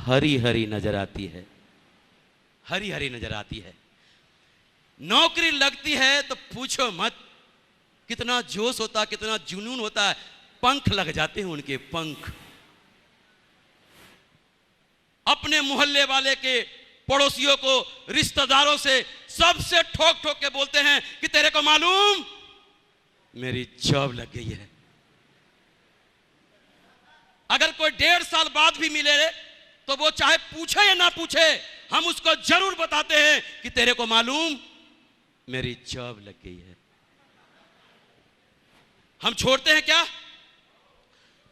हरी हरी नजर आती है, हरी हरी नजर आती है। नौकरी लगती है तो पूछो मत, कितना जोश होता, कितना जुनून होता है। पंख लग जाते हैं उनके, पंख। अपने मोहल्ले वाले के, पड़ोसियों को, रिश्तेदारों से, सबसे ठोक ठोक के बोलते हैं कि तेरे को मालूम मेरी जॉब लग गई है। अगर कोई 1.5 साल बाद भी मिले तो वो चाहे पूछे या ना पूछे, हम उसको जरूर बताते हैं कि तेरे को मालूम मेरी जॉब लग गई है। हम छोड़ते हैं क्या?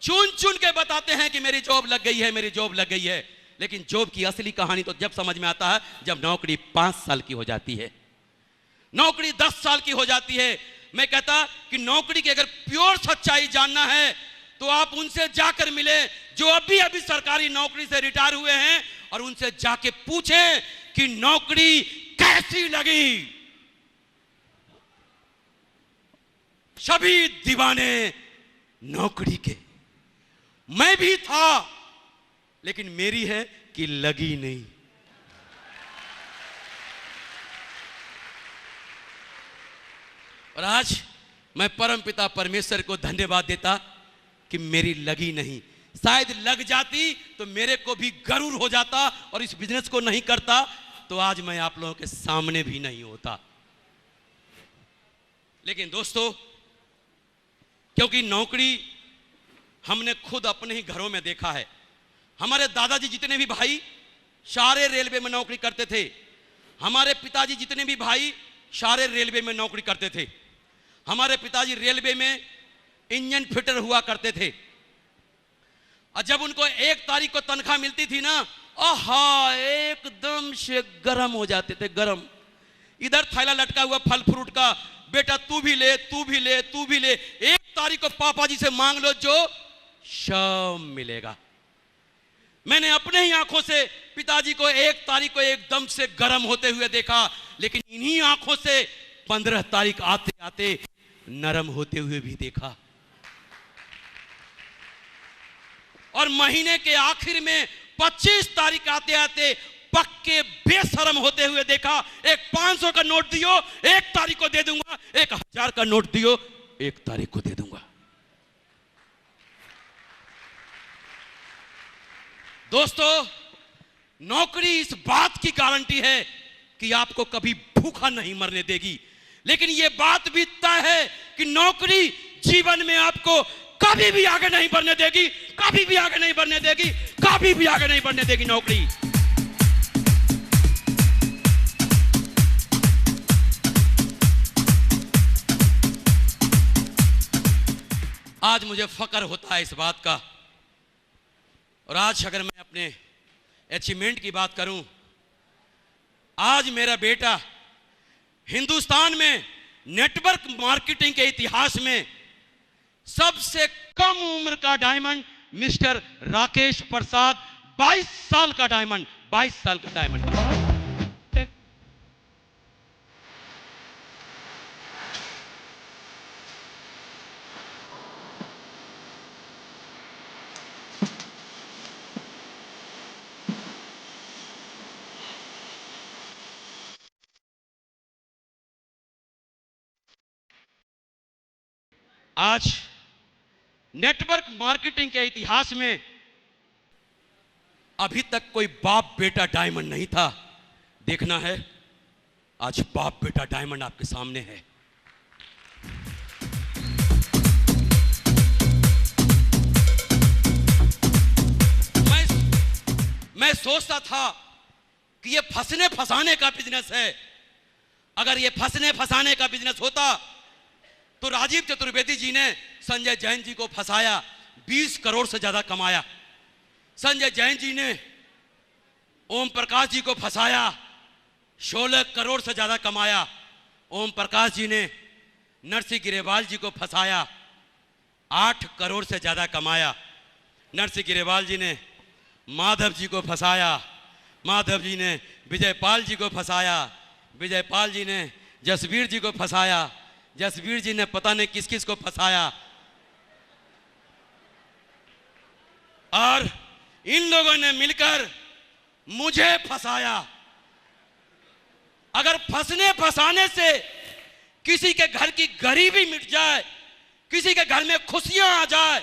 चुन चुन के बताते हैं कि मेरी जॉब लग गई है, मेरी जॉब लग गई है। लेकिन जॉब की असली कहानी तो जब समझ में आता है जब नौकरी 5 साल की हो जाती है, नौकरी 10 साल की हो जाती है। मैं कहता कि नौकरी की अगर प्योर सच्चाई जानना है तो आप उनसे जाकर मिले जो अभी अभी सरकारी नौकरी से रिटायर हुए हैं, और उनसे जाके पूछें कि नौकरी कैसी लगी। सभी दीवाने नौकरी के, मैं भी था, लेकिन मेरी है कि लगी नहीं। और आज मैं परमपिता परमेश्वर को धन्यवाद देता कि मेरी लगी नहीं। शायद लग जाती तो मेरे को भी गरूर हो जाता और इस बिजनेस को नहीं करता तो आज मैं आप लोगों के सामने भी नहीं होता। लेकिन दोस्तों, क्योंकि नौकरी हमने खुद अपने ही घरों में देखा है। हमारे दादाजी जितने भी भाई सारे रेलवे में नौकरी करते थे। हमारे पिताजी जितने भी भाई सारे रेलवे में नौकरी करते थे। हमारे पिताजी रेलवे में इंजन फिटर हुआ करते थे। और जब उनको 1 तारीख को तनख्वाह मिलती थी ना, आहा, एकदम से गरम हो जाते थे, गरम। इधर थैला लटका हुआ फल फ्रूट का, बेटा तू भी ले, तू भी ले, तू भी ले। 1 तारीख को पापा जी से मांग लो जो शाम मिलेगा। मैंने अपने ही आंखों से पिताजी को 1 तारीख को एकदम से गर्म होते हुए देखा, लेकिन इन्हीं आंखों से 15 तारीख आते आते नरम होते हुए भी देखा। और महीने के आखिर में 25 तारीख आते आते पक्के बेशरम होते हुए देखा। एक 500 का नोट दियो, 1 तारीख को दे दूंगा। 1000 का नोट दियो, 1 तारीख को दे दूंगा। दोस्तों, नौकरी इस बात की गारंटी है कि आपको कभी भूखा नहीं मरने देगी। लेकिन यह बात भी तय है कि नौकरी जीवन में आपको कभी भी आगे नहीं बढ़ने देगी, कभी भी आगे नहीं बढ़ने देगी, कभी भी आगे नहीं बढ़ने देगी नौकरी। आज मुझे फक्र होता है इस बात का। और आज अगर मैं अपने अचीवमेंट की बात करूं, आज मेरा बेटा हिंदुस्तान में नेटवर्क मार्केटिंग के इतिहास में सबसे कम उम्र का डायमंड मिस्टर राकेश प्रसाद, 22 साल का डायमंड, 22 साल का डायमंड। आज नेटवर्क मार्केटिंग के इतिहास में अभी तक कोई बाप बेटा डायमंड नहीं था। देखना है, आज बाप बेटा डायमंड आपके सामने है। मैं सोचता था कि ये फंसने फंसाने का बिजनेस है। अगर ये फंसने फंसाने का बिजनेस होता तो राजीव चतुर्वेदी जी ने संजय जैन जी को फंसाया, 20 करोड़ से ज्यादा कमाया। संजय जैन जी ने ओम प्रकाश जी को फंसाया, 16 करोड़ से ज्यादा कमाया। ओम प्रकाश जी ने नरसिंह गिरेवाल जी को फंसाया, 8 करोड़ से ज्यादा कमाया। नरसिंह गिरेवाल जी ने माधव जी को फंसाया, माधव जी ने विजयपाल जी को फंसाया, विजयपाल जी ने जसवीर जी को फंसाया, जसवीर जी ने पता नहीं किस किस को फंसाया। और इन लोगों ने मिलकर मुझे फंसाया। अगर फंसने फंसाने से किसी के घर की गरीबी मिट जाए, किसी के घर में खुशियां आ जाए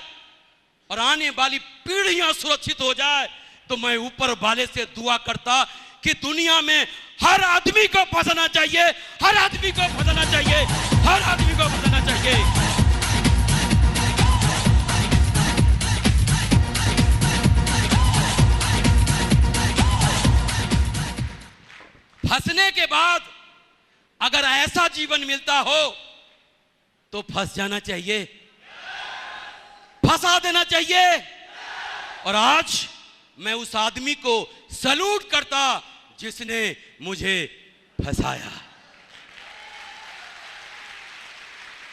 और आने वाली पीढ़ियां सुरक्षित हो जाए, तो मैं ऊपर वाले से दुआ करता कि दुनिया में हर आदमी को फंसना चाहिए, हर आदमी को फंसना चाहिए, हर आदमी को फंसना चाहिए। फंसने के बाद अगर ऐसा जीवन मिलता हो तो फंस जाना चाहिए, फंसा देना चाहिए। और आज मैं उस आदमी को सैल्यूट करता जिसने मुझे फंसाया।